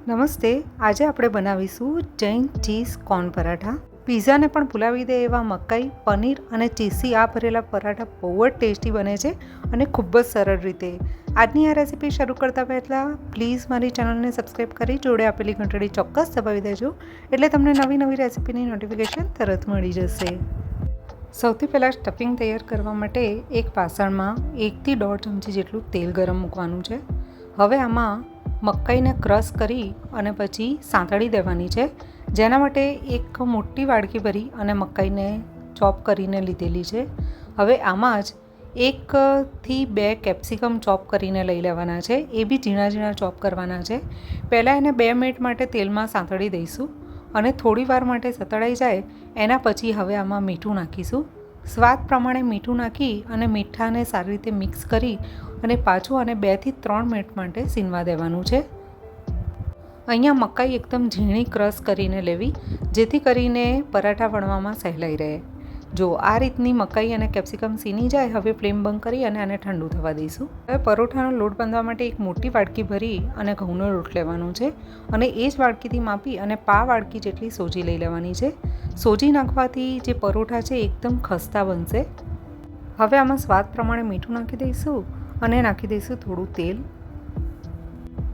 નમસ્તે. આજે આપણે બનાવીશું જૈન ચીઝ કોર્ન પરાઠા. પીઝાને પણ ભૂલાવી દે એવા મકાઈ, પનીર અને ચીઝથી આ ભરેલા પરાઠા બહુ જ ટેસ્ટી બને છે અને ખૂબ જ સરળ રીતે. આજની આ રેસીપી શરૂ કરતાં પહેલાં પ્લીઝ મારી ચેનલને સબસ્ક્રાઈબ કરી જોડે આપેલી ઘંટડી ચોક્કસ દબાવી દેજો, એટલે તમને નવી નવી રેસીપીની નોટિફિકેશન તરત મળી જશે. સૌથી પહેલાં સ્ટફિંગ તૈયાર કરવા માટે એક વાસણમાં 1 થી 1.5 ચમચી જેટલું તેલ ગરમ મૂકવાનું છે. હવે આમાં મકાઈને ક્રશ કરી અને પછી સાંતળી દેવાની છે, જેના માટે એક મોટી વાડકી ભરી અને મકાઈને ચોપ કરીને લીધેલી છે. હવે આમાં જ 1 થી 2 કેપ્સિકમ ચોપ કરીને લઈ લેવાના છે, એ બી ઝીણા ઝીણા ચોપ કરવાના છે. પહેલાં એને 2 મિનિટ માટે તેલમાં સાંતળી દઈશું અને થોડી વાર માટે સતળાઈ જાય એના પછી હવે આમાં મીઠું નાખીશું. સ્વાદ પ્રમાણે મીઠું નાખી અને મીઠાને સારી રીતે મિક્સ કરી અને પાછું અને 2 થી 3 મિનિટ માટે સીનવા દેવાનું છે. અહીંયા મકાઈ એકદમ ઝીણી ક્રશ કરીને લેવી, જેથી કરીને પરાઠા વણવામાં સહેલાઈ રહે. જો આ રીતની મકાઈ અને કેપ્સિકમ સીની જાય, હવે ફ્લેમ બંધ કરી અને આને ઠંડુ થવા દઈશું. હવે પરોઠાનો લોટ બાંધવા માટે એક મોટી વાડકી ભરી અને ઘઉંનો લોટ લેવાનો છે અને એ જ વાડકીથી માપી અને પા વાડકી જેટલી સોજી લઈ લેવાની છે. સોજી નાખવાથી જે પરોઠા છે એકદમ ખસ્તા બનશે. હવે આમાં સ્વાદ પ્રમાણે મીઠું નાખી દઈશું અને નાખી દઈશું થોડું તેલ.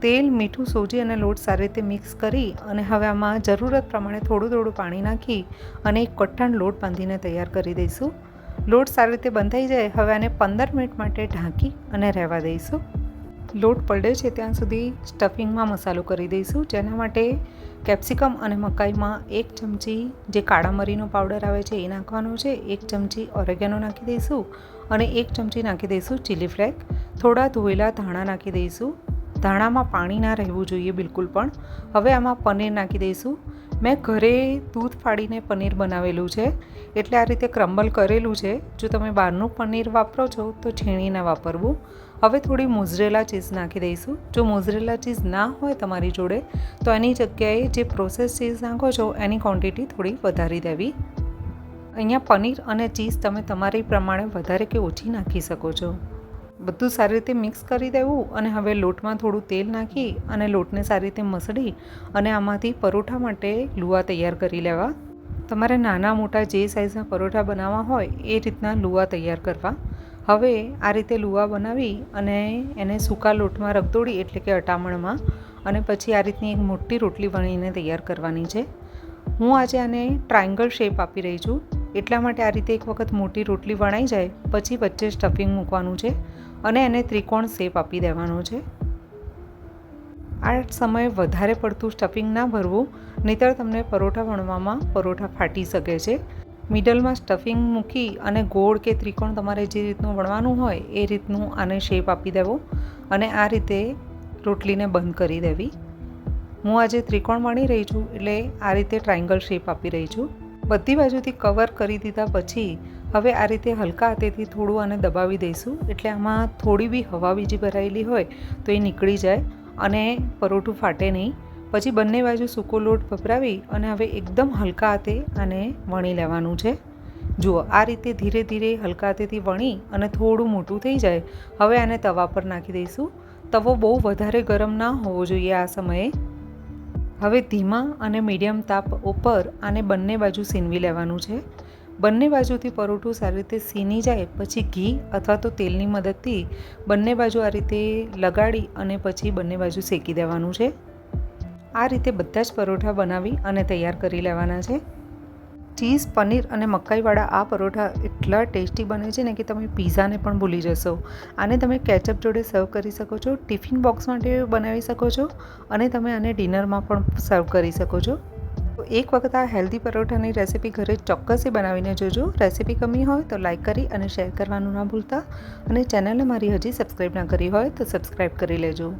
તેલ, મીઠું, સોજી અને લોટ સારી રીતે મિક્સ કરી અને હવે આમાં જરૂરત પ્રમાણે થોડું પાણી નાખી અને એક કઠણ લોટ બાંધીને તૈયાર કરી દઈશું. લોટ સારી રીતે બંધાઈ જાય હવે આને 15 મિનિટ માટે ઢાંકી અને રહેવા દઈશું. લોટ પલળે છે ત્યાં સુધી સ્ટફિંગમાં મસાલો કરી દઈશું, જેના માટે કેપ્સિકમ અને મકાઈમાં 1 ચમચી જે કાળા મરીનો પાવડર આવે છે એ નાખવાનો છે, 1 ચમચી ઓરેગેનો નાખી દઈશું અને 1 ચમચી નાખી દઈશું ચીલી ફ્લેક. થોડા ધોયેલા ધાણા નાખી દઈશું. ધાણામાં પાણી ના રહેવું જોઈએ બિલકુલ પણ. હવે આમાં પનીર નાખી દઈશું. મેં ઘરે દૂધ ફાડીને પનીર બનાવેલું છે, એટલે આ રીતે ક્રમ્બલ કરેલું છે. જો તમે બહારનું પનીર વાપરો છો તો છીણીને વાપરવું. હવે થોડી મોઝરેલા ચીઝ નાખી દઈશું. જો મોઝરેલા ચીઝ ના હોય તમારી જોડે તો એની જગ્યાએ જે પ્રોસેસ ચીઝ નાખો છો એની ક્વોન્ટિટી થોડી વધારી દેવી. અહીંયા પનીર અને ચીઝ તમે તમારી પ્રમાણે વધારે કે ઓછી નાખી શકો છો. બધું સારી રીતે મિક્સ કરી દેવું અને હવે લોટમાં થોડું તેલ નાખી અને લોટને સારી રીતે મસળી અને આમાંથી પરોઠા માટે લુવા તૈયાર કરી લેવા. તમારે નાના મોટા જે સાઇઝના પરોઠા બનાવવા હોય એ રીતના લુવા તૈયાર કરવા. હવે આ રીતે લુવા બનાવી અને એને સૂકા લોટમાં રગદોળી એટલે કે અટામણમાં અને પછી આ રીતની એક મોટી રોટલી વણીને તૈયાર કરવાની છે. હું આજે આને ટ્રાયંગલ શેપ આપી રહી છું, એટલા માટે આ રીતે એક વખત મોટી રોટલી વણાઈ જાય પછી વચ્ચે સ્ટફિંગ મૂકવાનું છે અને એને ત્રિકોણ શેપ આપી દેવાનો છે. આ સમયે વધારે પડતું સ્ટફિંગ ના ભરવું, નહીંતર તમને પરોઠા વણવામાં પરોઠા ફાટી શકે છે. મિડલમાં સ્ટફિંગ મૂકી અને ગોળ કે ત્રિકોણ તમારે જે રીતનું વણવાનું હોય એ રીતનું આને શેપ આપી દેવો અને આ રીતે રોટલીને બંધ કરી દેવી. હું આજે ત્રિકોણ વણી રહી છું એટલે આ રીતે ટ્રાયંગલ શેપ આપી રહી છું. બધી બાજુથી કવર કરી દીધા પછી હવે આ રીતે હલકા હાથેથી થોડું આને દબાવી દઈશું, એટલે આમાં થોડી બી હવા બીજી ભરાયેલી હોય તો એ નીકળી જાય અને પરોઠું ફાટે નહીં. પછી બંને બાજુ સૂકો લોટ ભભરાવી અને હવે એકદમ હલકા હાથે આને વણી લેવાનું છે. જુઓ આ રીતે ધીરે ધીરે હલકા હાથેથી વણી અને થોડું મોટું થઈ જાય હવે આને તવા પર નાખી દઈશું. તવો બહુ વધારે ગરમ ના હોવો જોઈએ આ સમયે. હવે ધીમા અને મીડિયમ તાપ ઉપર આને બંને બાજુ સીનવી લેવાનું છે. બંને બાજુથી પરોઠું સારી રીતે સીની જાય પછી ઘી અથવા તો તેલની મદદથી બંને બાજુ આ રીતે લગાડી અને પછી બંને બાજુ શેકી દેવાનું છે. આ રીતે બધા જ પરોઠા બનાવી અને તૈયાર કરી લેવાના છે. ચીઝ, પનીર અને મકાઈવાળા આ પરોઠા એટલા ટેસ્ટી બને છે ને કે તમે પીઝાને પણ ભૂલી જશો. આને તમે કેચઅપ જોડે સર્વ કરી શકો છો, ટિફિન બોક્સ માટે બનાવી શકો છો અને તમે આને ડિનરમાં પણ સર્વ કરી શકો છો. તો એક વખત આ હેલ્ધી પરોઠાની રેસીપી ઘરે ચોક્કસથી બનાવીને જોજો. રેસીપી ગમી હોય તો લાઇક કરી અને શેર કરવાનું ના ભૂલતા અને ચેનલને મારી હજી સબસ્ક્રાઈબ ના કરી હોય તો સબસ્ક્રાઈબ કરી લેજો.